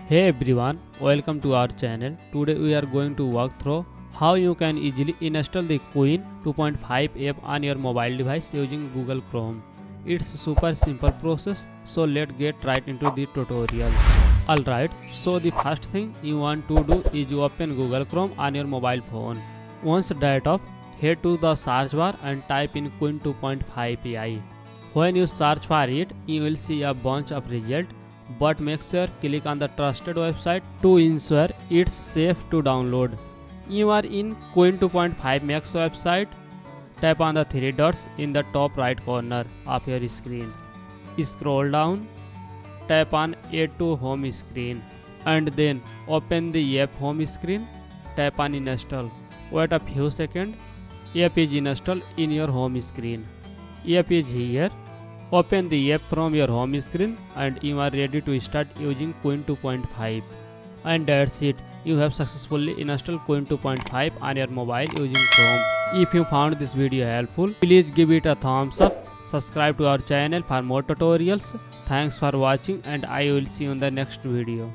Hey everyone, welcome to our channel. Today we are going to walk through how you can easily install the Qwen 2.5 app on your mobile device using Google Chrome. It's a super simple process, so let's get right into the tutorial. Alright, so the first thing you want to do is open Google Chrome on your mobile phone. Once that off, head to the search bar and type in Qwen 2.5 AI. When you search for it, you will see a bunch of results, but make sure click on the trusted website to ensure it's safe to download. You are in Qwen 2.5 Max website. Tap on the three dots in the top right corner of your screen. Scroll down, tap on Add to Home Screen, and then open the app home screen. Tap on Install. Wait a few seconds. App is installed in your home screen. App is here. Open the app from your home screen and you are ready to start using Qwen 2.5. And that's it. You have successfully installed Qwen 2.5 on your mobile using Chrome. If you found this video helpful, please give it a thumbs up. Subscribe to our channel for more tutorials. Thanks for watching and I will see you in the next video.